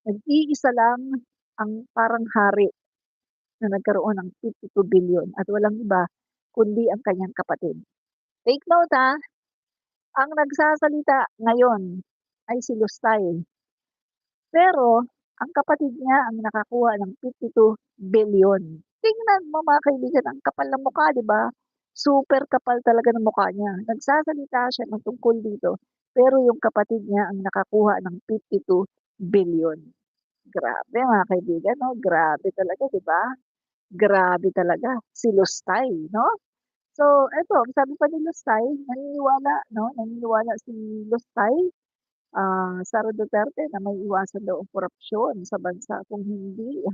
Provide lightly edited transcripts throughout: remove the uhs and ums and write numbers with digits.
Nag-iisa lang ang parang hari na nagkaroon ng 52 billion at walang iba kundi ang kanyang kapatid. Take note, ang nagsasalita ngayon ay si Lustay, pero ang kapatid niya ang nakakuha ng 52 billion. Tingnan mo mga kaibigan, ang kapal ng mukha, 'di ba? Super kapal talaga ng mukha niya. Nagsasalita siya ng tungkol dito, pero yung kapatid niya ang nakakuha ng 52 billion. Grabe mga kaibigan 'no, grabe talaga 'di ba? Grabe talaga si Lustay 'no? So eto, sabi pa ni Lustay, naniniwala si Lustay, Sara Duterte na may iwasan daw ang korapsyon sa bansa kung hindi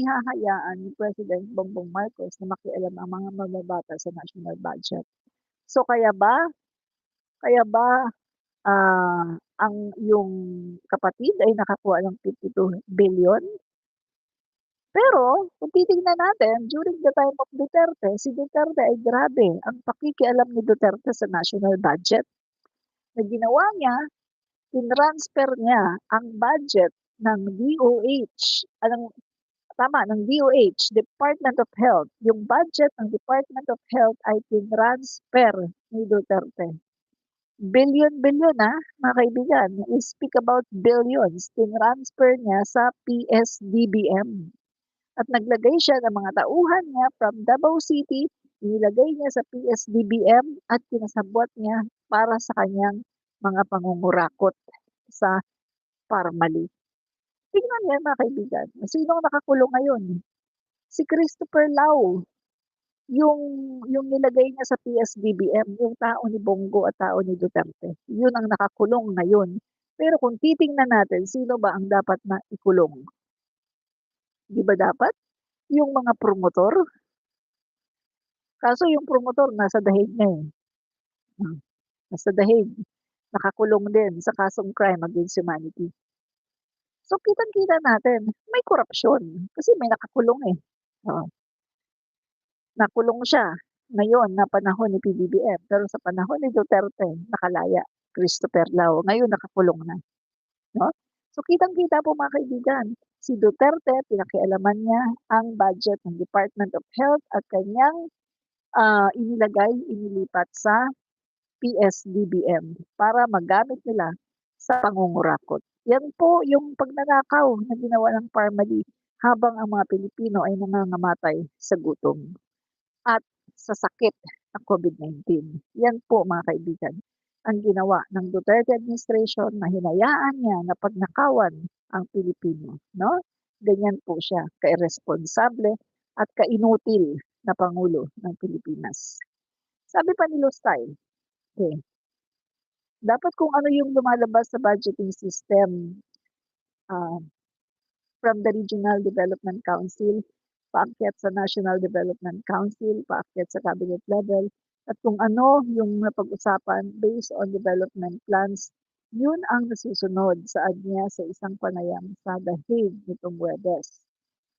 hahayaan ni President Bongbong Marcos na makialam ang mga mambabatas sa national budget. So kaya ba, ang yung kapatid ay nakakuha ng 52 billion? Pero kung titingnan natin, during the time of Duterte, si Duterte ay grabe ang pakikialam ni Duterte sa national budget. Na ginawa niya, tinransfer niya ang budget ng DOH, ng DOH, Department of Health. Yung budget ng Department of Health ay tinransfer ni Duterte. Billion-billion mga kaibigan. We speak about billions. Tinransfer niya sa PSDBM. At naglagay siya ng mga tauhan niya from Davao City, inilagay niya sa PSDBM at kinasabwat niya para sa kanyang mga pangungurakot sa Parmali. Tingnan niyo mga kaibigan, sino ang nakakulong ngayon? Si Christopher Lau, yung yung nilagay niya sa PSDBM, yung tao ni Bongo at tao ni Duterte. Yun ang nakakulong ngayon. Pero kung titingnan natin, sino ba ang dapat na ikulong? Di ba dapat? Yung mga promotor. Kaso yung promotor nasa dahig na eh. Nasa dahig. Nakakulong din sa kasong crime against humanity. So kitang-kita natin, may korupsyon kasi may nakakulong eh. Oo. Nakulong siya ngayon na panahon ni PBBM, pero sa panahon ni Duterte, nakalaya. Christopher Lau, ngayon nakakulong na. No? So kitang-kita po mga kaibigan, si Duterte, pinakialaman niya ang budget ng Department of Health at kanyang inilipat sa PSDBM para magamit nila sa pangungurakot. Yan po yung pagnanakaw na ginawa ng Parmali habang ang mga Pilipino ay nangangamatay sa gutom at sa sakit ng COVID-19. Yan po mga kaibigan ang ginawa ng Duterte administration na hinayaan niya na pagnakawan ang Pilipino. No? Ganyan po siya, kairresponsable at kainutil na Pangulo ng Pilipinas. Sabi pa ni Lustay, okay, dapat kung ano yung lumalabas sa budgeting system uh, from the Regional Development Council, paakyat sa National Development Council, paakyat sa cabinet level, at kung ano yung napag-usapan based on development plans, yun ang nasusunod sa adnya sa isang panayam sa The Hague nitong Webes.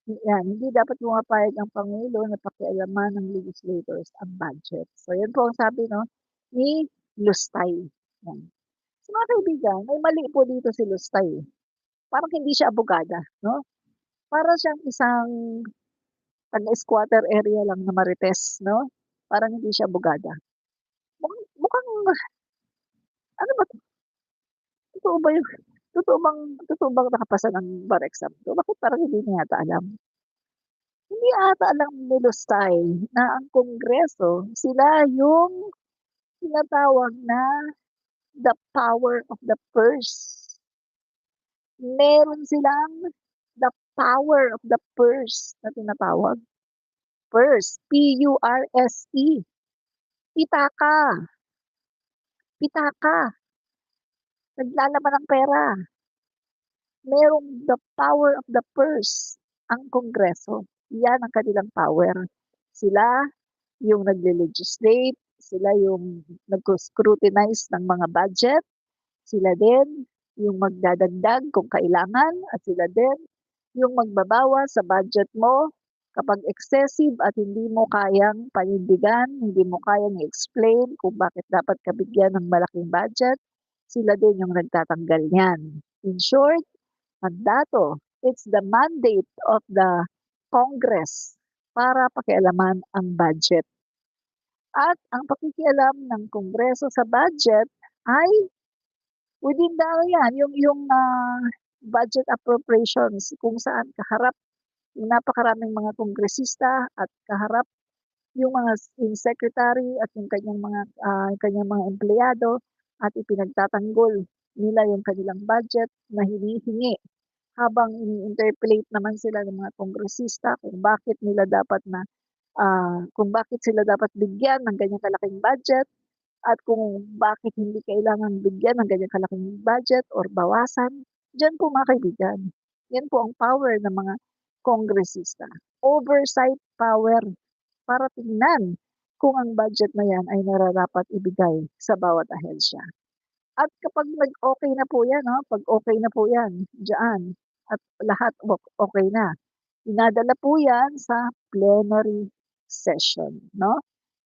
Yan, hindi dapat pumapayag ang Pangulo na pakialaman ng legislators ang budget. So yan po ang sabi ni Lustay. Yan. So mga kaibigan, may mali po dito si Lustay. Parang hindi siya abogada, no? Para siyang isang taga-squatter area lang na Marites, no? Parang hindi siya abogada. Mukhang ano ba 'to? Totoo ba yung totoo bang nakapasa ng bar exam 'to? Bakit parang hindi niya yata alam? Hindi ata alam ni Lustay na ang Kongreso, sila yung tinatawag na the power of the purse. Meron silang the power of the purse na tinatawag. Purse, P-U-R-S-E. Pitaka. Pitaka. Naglalaman ng pera. Merong the power of the purse ang Kongreso. Yan ang kanilang power. Sila yung nagle-legislate, sila yung nag-scrutinize ng mga budget, sila din yung magdadagdag kung kailangan, at sila din yung magbabawas sa budget mo kapag excessive at hindi mo kayang panindigan, hindi mo kayang i-explain kung bakit dapat ka bigyan ng malaking budget, sila din yung nagtatanggal niyan. In short, mandato. It's the mandate of the Congress para pakialaman ang budget. At ang pakikialam ng Kongreso sa budget ay within the yan, yung budget appropriations kung saan kaharap yung napakaraming mga kongresista at kaharap yung mga yung secretary at yung kanyang mga empleyado at ipinagtatanggol nila yung kanilang budget na hinihingi habang ini-interpolate naman sila ng mga kongresista kung bakit sila dapat bigyan ng ganyang kalaking budget at kung bakit hindi kailangan bigyan ng ganyang kalaking budget or bawasan. Diyan po mga kaibigan, yan po ang power ng mga kongresista. Oversight power para tingnan kung ang budget na yan ay nararapat ibigay sa bawat ahensya. At kapag nag-okay na po yan, no? Pag okay na po yan dyan at lahat okay na, dinadala po yan sa plenary session, no?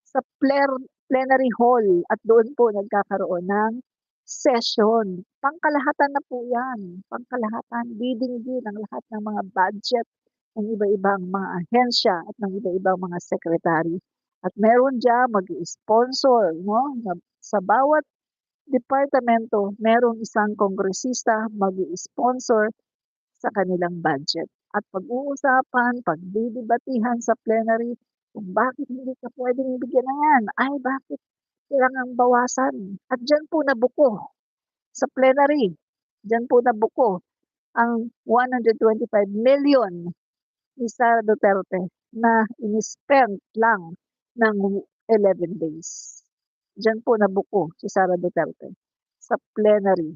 Sa plenary hall at doon po nagkakaroon ng session. Pangkalahatan na po yan. Pangkalahatan, didinggin ang lahat ng mga budget ng iba-ibang mga ahensya at ng iba-ibang mga secretary. At meron dyan mag-sponsor, no? Sa bawat departamento, merong isang kongresista mag-sponsor sa kanilang budget. At pag-uusapan, pagdidibatihan sa plenary, kung bakit hindi ka pwedeng bigyan na yan, ay bakit kailangan bawasan. At dyan po nabuko sa plenary, dyan po nabuko ang 125 million ni Sara Duterte na in-spent lang ng 11 days. Diyan po nabuko si Sara Duterte sa plenary.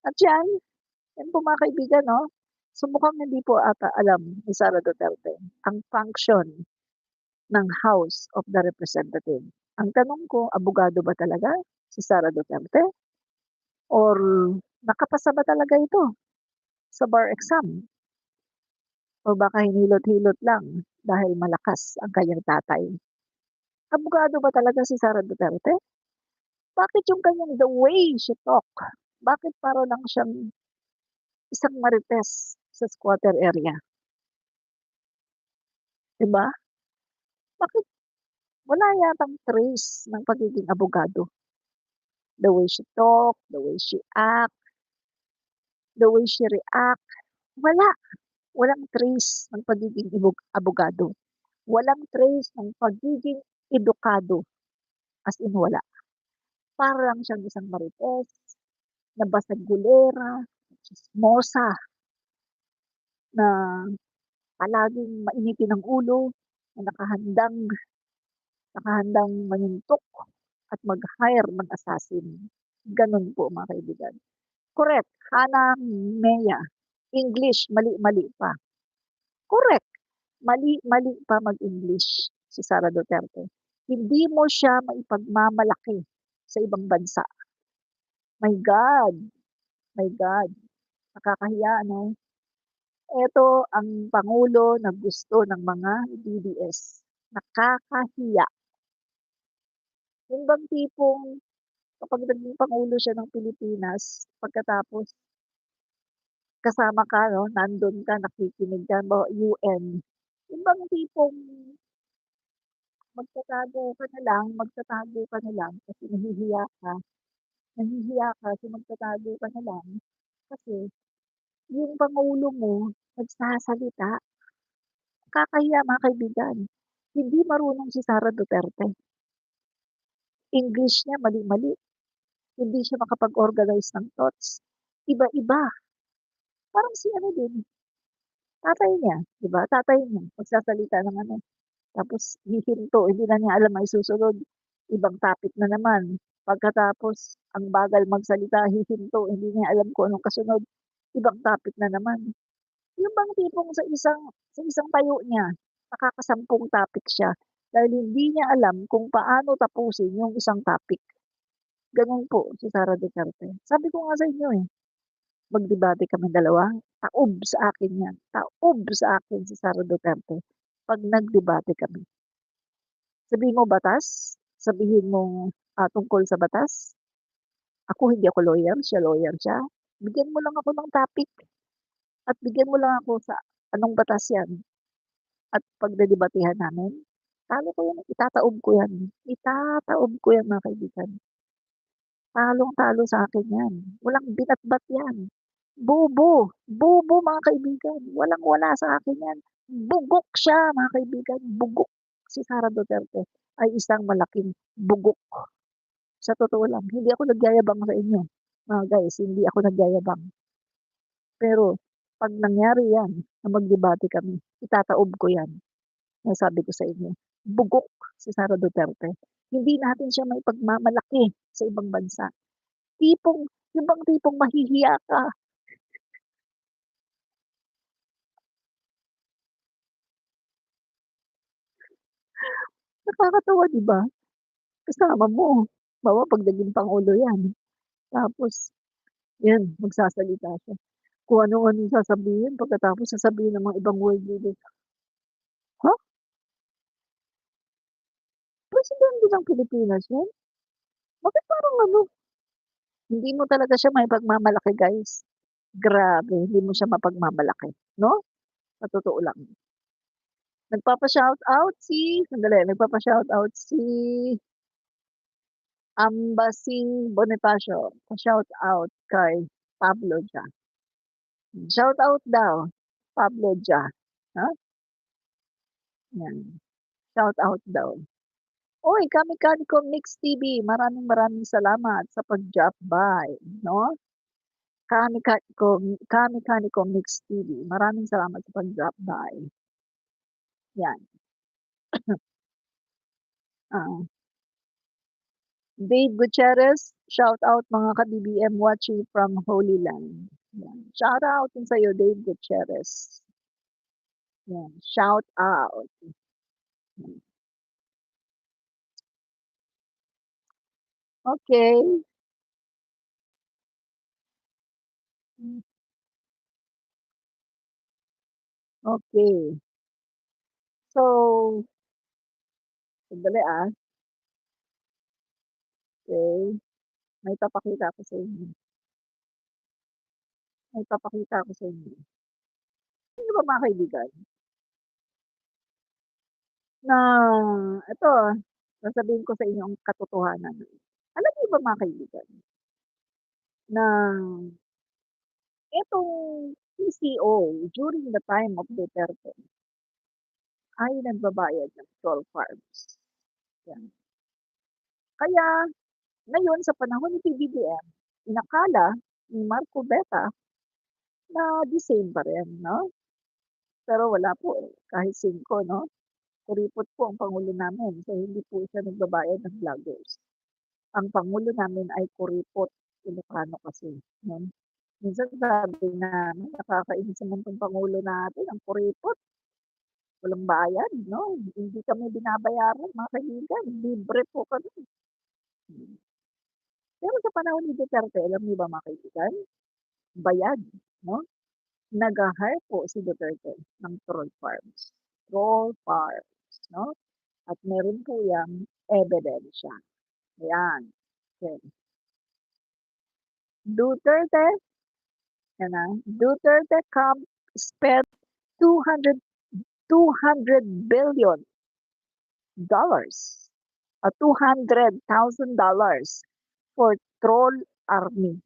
At yan po mga kaibigan, no? So mukhang hindi po ata alam ni Sara Duterte ang function ng House of the Representative. Ang tanong ko, abogado ba talaga si Sara Duterte? Or nakapasa ba talaga ito sa bar exam? O baka hinilot-hilot lang dahil malakas ang kanyang tatay? Abogado ba talaga si Sara Duterte? Bakit yung kanyang the way she talk? Bakit para lang siyang isang marites sa squatter area? Diba? Bakit wala yatang trace ng pagiging abogado? The way she talk, the way she act, the way she react, wala. Walang trace ng pagiging abogado. Walang trace ng pagiging edukado. As in wala. Para lang siyang isang marites, na basag-gulera, chismosa, na palaging mainitin ang ulo, na nakahandang manuntok at mag-hire ng assassin. Ganun po mga kaibigan. Correct, Hana Mea. English, mali-mali pa. Correct, mali-mali pa mag-English si Sara Duterte. Hindi mo siya maipagmamalaki sa ibang bansa. My God, my God, nakakahiya, no? Ito ang Pangulo na gusto ng mga DDS. Nakakahiya. Yung bang tipong kapag naging Pangulo siya ng Pilipinas, pagkatapos kasama ka, no, nandun ka, nakikinig ka, UN. Yung bang tipong magtatago ka na lang kasi nahihiya ka. Nahihiya ka kasi magtatago ka na lang kasi yung Pangulo mo nagsasalita. Nakakahiya mga kaibigan. Hindi marunong si Sara Duterte. English niya mali-mali. Hindi siya makapag-organize ng thoughts. Iba-iba. Parang si ano din, tatay niya, 'di ba? Tatay niya magsasalita ng ano, tapos hihinto, hindi na niya alam ang susunod. Ibang topic na naman. Pagkatapos, ang bagal magsalita, hihinto, hindi niya alam kung anong kasunod. Ibang topic na naman. Yung bang tipong sa isang tayo niya, nakakasampung topic siya dahil hindi niya alam kung paano tapusin yung isang topic. Ganun po si Sara Duterte. Sabi ko nga sa inyo eh, magdebate kami dalawa, taob sa akin yan. Taob sa akin si Sara Duterte pag nagdebate kami. Sabihin mo batas, sabihin mo tungkol sa batas. Ako hindi ako lawyer siya. Bigyan mo lang ako ng topic at bigyan mo lang ako sa anong batas 'yan at pagdedebatehan namin, talo ko 'yan, itataob ko 'yan. Itataob ko 'yan mga kaibigan. Talong-talo sa'kin 'yan. Walang binatbat 'yan. Bobo, bobo mga kaibigan. Walang-wala sa akin 'yan. Bugok siya mga kaibigan, bugok. Si Sara Duterte ay isang malaking bugok. Sa totoo lang, hindi ako nagyayabang sa inyo, mga guys, hindi ako nagyayabang. Pero 'pag nangyari 'yan na magdebate kami, itataob ko 'yan. Sinasabi ko sa inyo, bugok si Sara Duterte. Hindi natin siya maipagmamalaki sa ibang bansa. Tipong yung bang tipong mahihiya ka, nakakatuwa 'di ba? Kasama mo, halimbawa 'pag naging pangulo 'yan, tapos 'yan magsasalita siya, kung ano-anong sasabihin pagkatapos sasabihin ng mga ibang world leader, "Ha? Presidente ng Pilipinas 'yan? Bakit parang ano, hindi mo talaga siya maipagmamalaki guys. Grabe, hindi mo siya mapagmamalaki, 'no? Sa totoo lang. Nagpapa-shoutout si sandali, nagpapa-shoutout si Ambasing Bonifacio, pa-shoutout kay Pablo Dia. Shoutout daw, Pablo Dia, ha, 'yan, shoutout daw. Uy, Kamikami Mix TV, maraming salamat sa pag-drop by, 'no? Kamikami Mix TV, maraming salamat sa pag-drop by, 'yan. Oo. Dave Gutierrez, shout out mga ka-BBM watching from Holy Land. Yan. Shout out din sa'yo, Dave Gutierrez. Yan. Shout out. Yan. Okay. Hmm, okey. So, sandali, okey. May ipapakita ako sa inyo, may ipapakita ako sa inyo. Alam niyo ba mga kaibigan, na ito, sasabihin ko sa inyo ang katotohanan. Alam niyo ba mga kaibigan, na itong PCO during the time of Duterte ay nagbabayad ng troll farms, 'yan. Kaya ngayon sa panahon ni PBBM, inakala ni Marcoleta na the same pa rin 'no, pero wala po, eh, kahit 5 'no, kuripot po ang pangulo namin, so hindi po siya nagbabayad ng vloggers. Ang pangulo namin ay kuripot, Ilocano kasi 'no. Minsan sabi namin nakakainis naman 'tong pangulo natin ang kuripot, walang bayad 'no, hindi kami binabayaran mga kaibigan, libre po kami. Hmm. Pero sa panahon ni Duterte, alam niyo ba mga kaibigan, bayad 'no, nagha-hire po si Duterte ng troll farms 'no, at meron po yang ebidensya, ayan. Okey. Duterte, yan, Duterte camp spent 200 $200 billion, $200,000 for troll army.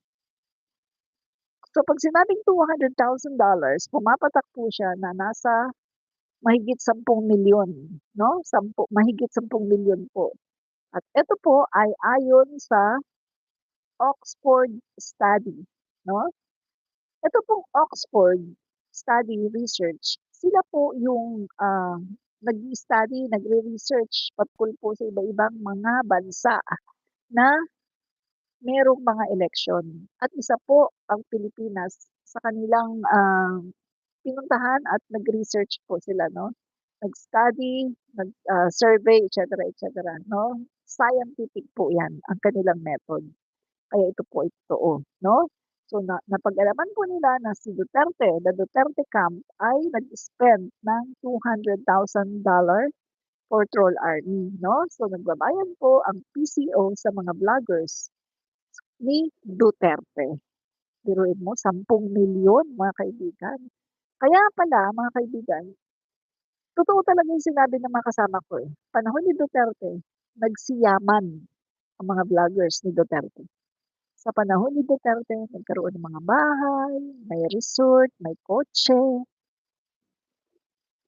So 'pag sinabing $200,000 pumapatak po siya na nasa mahigit 10,000,000 'no, mahigit 10,000,000 po. At ito po ay ayon sa Oxford study 'no. Ito pong Oxford Study Research, sila po yung, nag-i-study, nagre-research patungkol po sa iba-ibang mga bansa na merong mga eleksyon. At isa po ang Pilipinas sa kanilang, pinuntahan at nag-research po sila 'no, nag-study, survey et cetera 'no. Scientific po 'yan ang kanilang method. Kaya ito po ay totoo 'no. So napag-alaman po nila na si Duterte, the Duterte camp ay nag-spend ng $200,000 for troll army 'no. So nagbabayad po ang PCO sa mga vloggers ni Duterte. Biruin mo 10,000,000 mga kaibigan. Kaya pala mga kaibigan, totoo talaga yung sinabi ng mga kasama ko, eh. Panahon ni Duterte, nagsiyaman ang mga vloggers ni Duterte. Sa panahon ni Duterte, nagkaroon ng mga bahay, may resort, may kotse.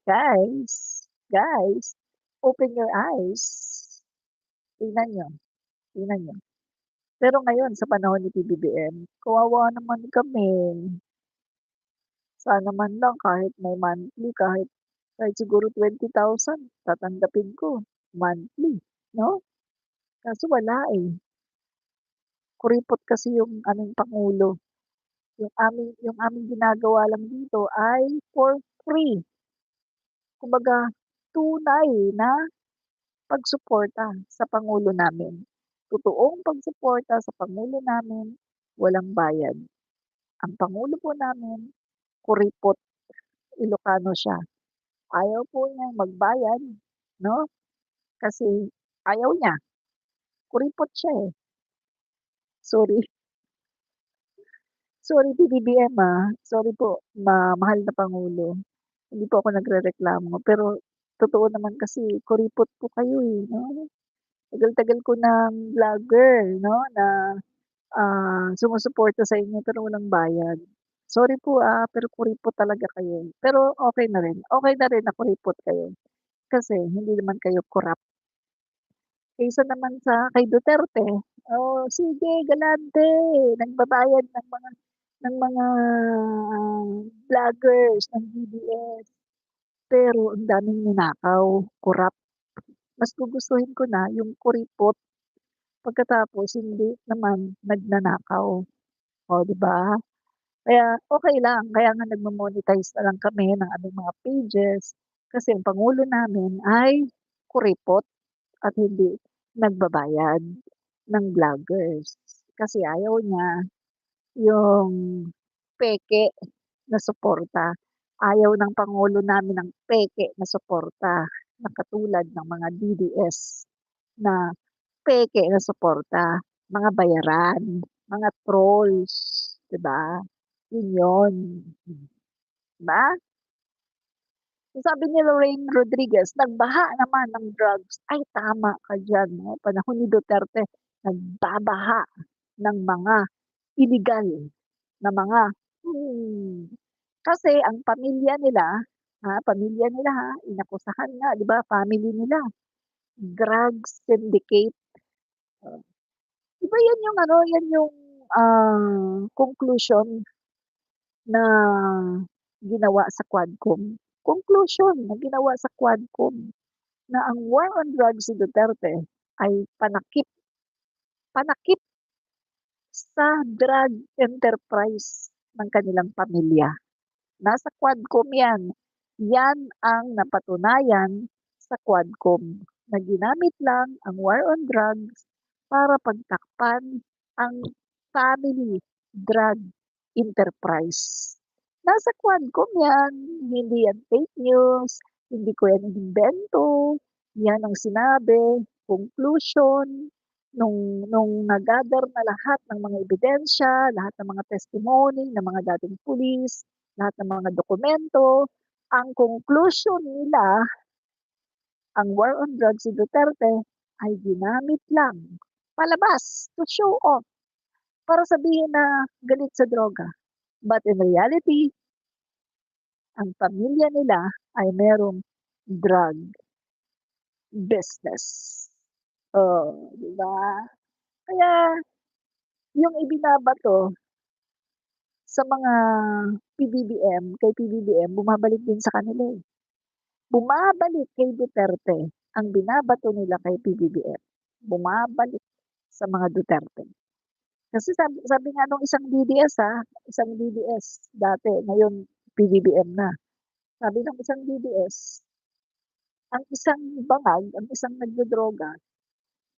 Guys, open your eyes. Tingnan niyo, tingnan niyo. Pero ngayon sa panahon ni PBBM, kawawa naman kami. Sana man lang kahit may monthly, kahit siguro 20,000 tatanggapin ko monthly, 'no? Kaso wala, eh. Kuripot kasi yung aming pangulo. Yung aming ginagawa lang dito ay for free. Kumbaga tunay na pagsuporta sa pangulo namin. Totoong pagsuporta sa pangulo namin, walang bayad. Ang pangulo po namin, kuripot, Ilocano siya. Ayaw po niyang magbayad, 'no, kasi ayaw niya, kuripot siya, eh. Sorry, sorry PBBM, sorry po mahal na pangulo. Hindi po ako nagrereklamo, pero totoo naman kasi kuripot po kayo, eh, 'no? Tagal-tagal ko ng vlogger, 'no, na, sumusuporta sa inyo pero walang bayad. Sorry po, pero kuripot talaga kayo. Pero okey na rin na kuripot kayo kasi hindi naman kayo korap. Kaysa naman sa kay Duterte, oh, sige galante, nagbabayad ng mga vloggers ng DDS, pero ang daming ninakaw, korap. Mas gugustuhin ko na yung kuripot pagkatapos hindi naman nagnanakaw, oh, 'di ba? Kaya okey lang, kaya nga nagmo-monetize na lang kami ng aming mga pages kasi ang pangulo namin ay kuripot at hindi nagbabayad ng vloggers. Kasi ayaw niya yung peke na suporta. Ayaw ng pangulo namin ng peke na suporta na katulad ng mga DDS na peke na suporta, mga bayaran, mga trolls, 'di ba? Yun yun, 'di ba? Sabi ni Lorraine Rodriguez, "Nagbaha naman ng drugs." Ay tama ka diyan 'no, panahon ni Duterte nagbabaha ng mga illegal na mga kasi ang pamilya nila inakusahan nga 'di ba, family nila, drug syndicate. Oh, 'di ba yan yung ano, yan yung, conclusion na ginawa sa Quadcom. Conclusion na ginawa sa Quadcom na ang war on drugs ni Duterte ay panakip panakip sa drug enterprise ng kanilang pamilya. Nasa Quadcom 'yan. 'Yan ang napatunayan sa Quadcom na ginamit lang ang war on drugs para pagtakpan ang family drug enterprise. Nasa Quadcom 'yan, hindi yan fake news, hindi ko yan inimbento, 'yan ang sinabi, conclusion nung na-gather na lahat ng mga ebidensya, lahat ng mga testimony ng mga dating pulis, lahat ng mga dokumento, ang conclusion nila, ang war on drugs si Duterte ay ginamit lang palabas, to show off, para sabihin na galit sa droga. But in reality, ang pamilya nila ay merong drug business. Oh, 'di ba? Kaya yung ibinabato sa mga kay PBBM bumabalik din sa kanila, eh. Bumabalik kay Duterte ang binabato nila kay PBBM, bumabalik sa mga Duterte. Kasi sabi sabi nga nung isang DDS dati, ngayon PBBM na. Sabi ng isang DDS, ang isang bangag, ang isang nagdodroga,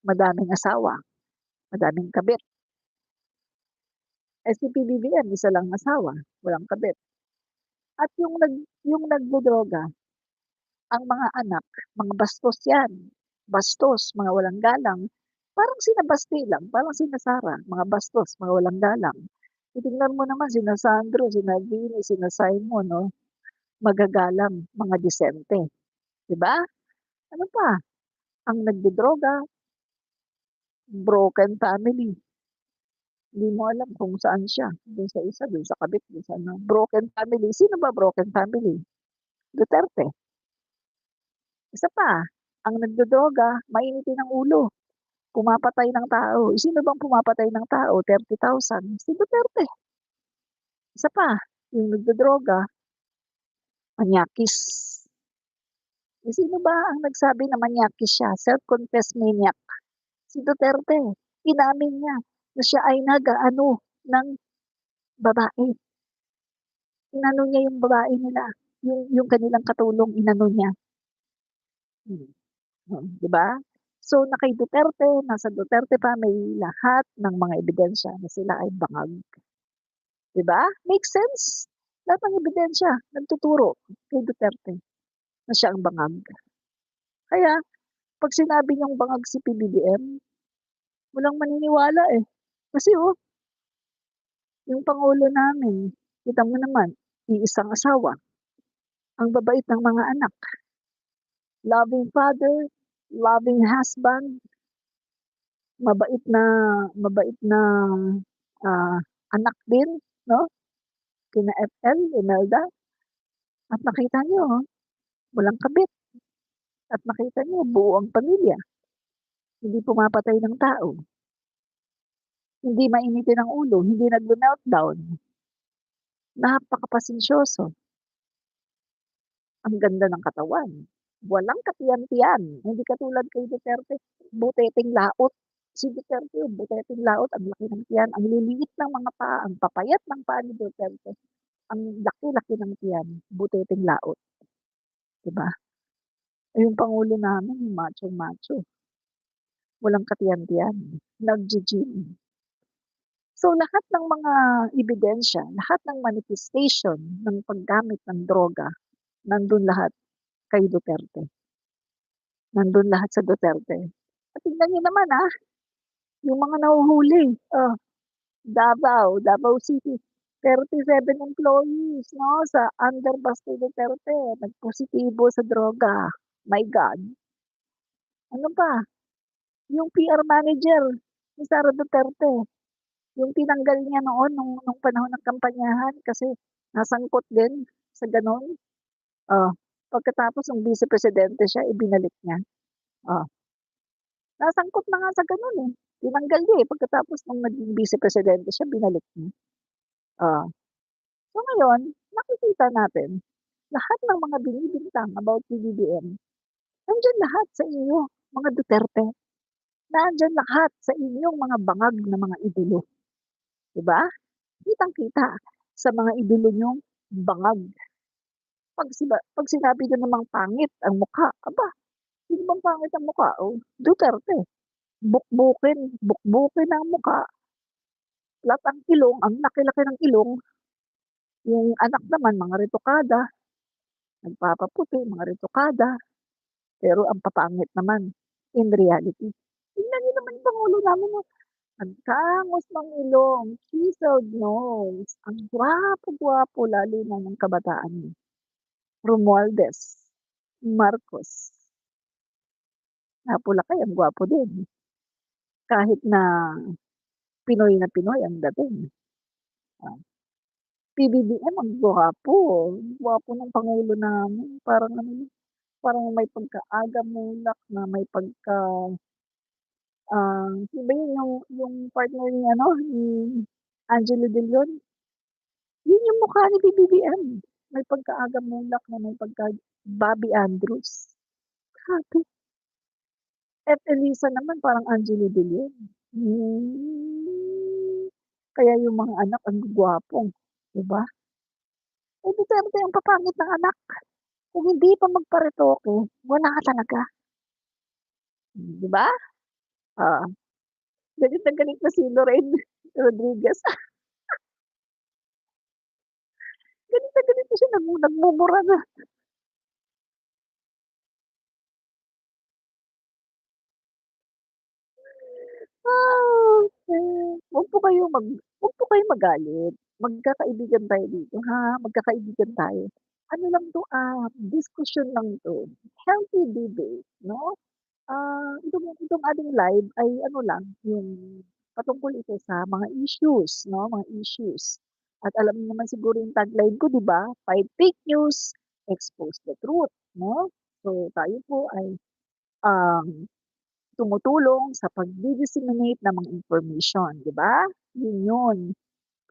madaming asawa, madaming kabit. Eh, si PBBM isa lang asawa, walang kabit. At yung nagdodroga, ang mga anak, mga bastos 'yan, bastos, mga walang galang. Parang sina Basti lang, parang sina Sara, mga bastos, mga walang galang. Titingnan mo naman sina Sandro, sina Vinny, sina Simon 'no, magagalang, mga disente, 'di ba? Ano pa, ang nagdodroga, broken family, hindi mo alam kung saan siya, dun sa isa, dun sa kabit, dun sa ano, broken family. Sino ba broken family? Duterte. Isa pa, ang nagdodroga, mainitin ang ulo, pumapatay ng tao. Sino bang pumapatay ng tao, 30,000? Si Duterte. Isa pa, yung nagdodroga, manyakis. Sino ba ang nagsabi na manyakis siya? Self-confessed maniac. Si Duterte. Inamin niya na siya ay nag-aano ng babae. Inano niya yung babae nila, yung kanilang katulong inano niya. Hmm, 'di ba? So na kay Duterte, nasa Duterte family lahat ng mga ebidensya na sila ay bangag, 'di ba? Makes sense. Lahat ng ebidensya nagtuturo kay Duterte na siya ang bangag. Kaya 'pag sinabi niyang bangag si PBBM, walang maniniwala, eh. Kasi, yung pangulo namin, kita mo naman, iisang asawa, ang babait ng mga anak, loving father, loving husband, mabait na mabait na, ah, anak din 'no, kina FL, Imelda, at nakita niyo, walang kabit, at nakita niyo buo ang pamilya, hindi pumapatay ng tao, hindi mainitin ang ulo, hindi nagme-meltdown, napakapasensyoso, ang ganda ng katawan, walang katiyan-tiyan, hindi katulad kay Duterte, buteteng laot. Si Duterte buteteng laot, ang laki ng tiyan, ang liliit ng mga paa, ang papayat ng paa ni Duterte, ang laki-laki ng tiyan, buteteng laot, 'di ba? Eh, yung pangulo namin machong-macho, walang katiyan-tiyan, naggi-gym. So, lahat ng mga ebidensya, lahat ng manifestation ng paggamit ng droga, nandun lahat kay Duterte, nandun lahat sa Duterte. At tignan niyo naman, yung mga nahuhuli, Davao City, 37 employees 'no, sa under Baste Duterte nagpositibo sa droga. My God. Ano pa, yung PR manager ni Sara Duterte, yung tinanggal niya noon nung panahon ng kampanyahan kasi nasangkot din sa gano'n. Oh, pagkatapos nung vice presidente siya, ibinalik niya. Oh, nasangkot na nga sa gano'n, tinanggal niya, pagkatapos nung naging vice presidente siya, binalik niya. Oh, so ngayon nakikita natin lahat ng mga binibintang about PBBM, nandiyan lahat sa inyo, mga Duterte. Nandiyan lahat sa inyong mga bangag na mga idolo, 'di ba? Kitang-kita sa mga idolo niyong bangag. 'Pag sinabi niyo namang pangit ang mukha, aba, sino bang pangit ang mukha? Oh, Duterte. Bukbukin ang mukha, flat ang ilong, ang laki-laki ng ilong. Yung anak naman mga retokada, nagpapaputi, mga retokada, pero ang papangit naman in reality. Tingnan niyo naman yung pangulo namin, ang tangos ng ilong, chiseled nose, ang gwapo-gwapo lalo na ng kabataan niya. Romualdez, Marcos, Napolacay ang gwapo din, kahit na Pinoy ang dating. Ah, PBBM ang gwapo, gwapo ng pangulo namin parang ano, parang may pagka-Aga Mulak na may pagka, sino ba yun yung partner ni ano, ni Angelo De Leon? Yun yung mukha ni PBBM, may pagka-Aga Mulak na may pagka Bobby Andrews. Grabe. At Elisa naman parang Angelo De Leon. Kaya yung mga anak ang gwapo, 'di ba? Eh, Duterte ang papangit ng anak. Kung hindi pa magparetoke, wala ka talaga, 'di ba? Oo, galit na galit na si Lorraine Rodriguez. Galit na galit na siya, nagmumura na. Ah, okey. Wag po kayo Huwag po kayong magalit, magkakaibigan tayo dito, ha, magkakaibigan tayo. Ano lang 'to, diskusyon lang 'to, healthy debate 'no? Itong ating live ay ano lang, yung patungkol ito sa mga issues 'no, mga issues. At alam niyo naman siguro yung tagline ko 'di ba, "Fight fake news, expose the truth," 'no? So, tayo po ay, um, tumutulong sa pagdi-disseminate ng mga information, 'di ba? Yun yun.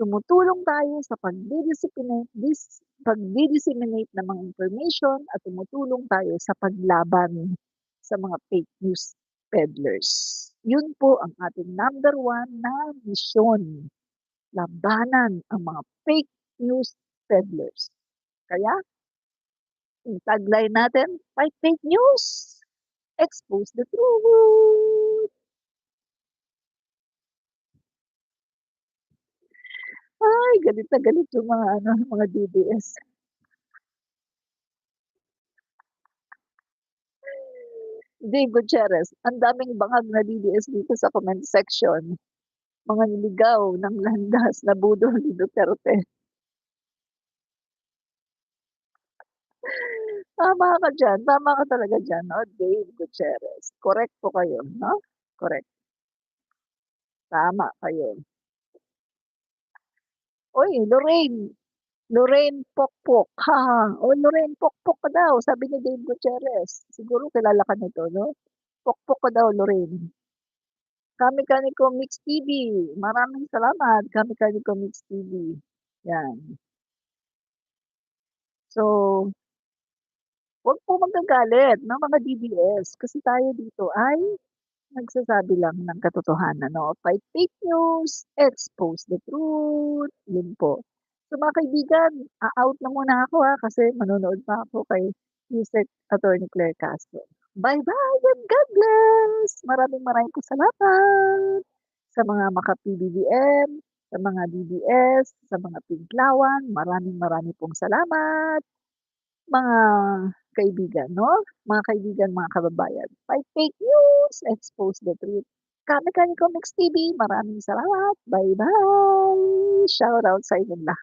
Tumutulong tayo sa pagdi-disseminate ng mga information at tumutulong tayo sa paglaban sa mga fake news peddlers. Yun po ang ating number one na misyon, labanan ang mga fake news peddlers. Kaya yung tagline natin, "Fight fake news, expose the truth." Ay, galit na galit yung mga ano, mga DDS. Dave Gutierrez, ang daming bangag na DDS dito sa comment section. Mga niligaw ng landas na budol ni Duterte. Tama ka diyan, tama ka talaga diyan 'no, Dave Gutierrez. Correct po kayo 'no, correct, tama kayo. Uy, Lorraine Pokpok, "Oh, Lorraine Pokpok ka daw," sabi ni Dave Gutierrez. Siguro kilala ka nito 'no, Pokpok ka daw Lorraine. Kami-kami ko Mix TV, maraming salamat Kami-kami ko Mix TV, 'yan. So, 'wag po magagalit ng mga DDS kasi tayo dito ay nagsasabi lang ng katotohanan 'no, fight fake news, expose the truth, yun po. So mga kaibigan, out na muna ako, kasi manonood pa ako kay Yusek Attorney Claire Castro. Bye-bye and God bless! Maraming maraming po salamat sa mga maka-PBBM, sa mga DDS, sa mga Tiglawan, maraming maraming pong salamat. Mga kaibigan 'no, mga kaibigan, mga kababayan, fight fake news, expose the truth. Kami-kami ko Mix TV, maraming salamat, bye-bye! Shoutout sa inyong lahat.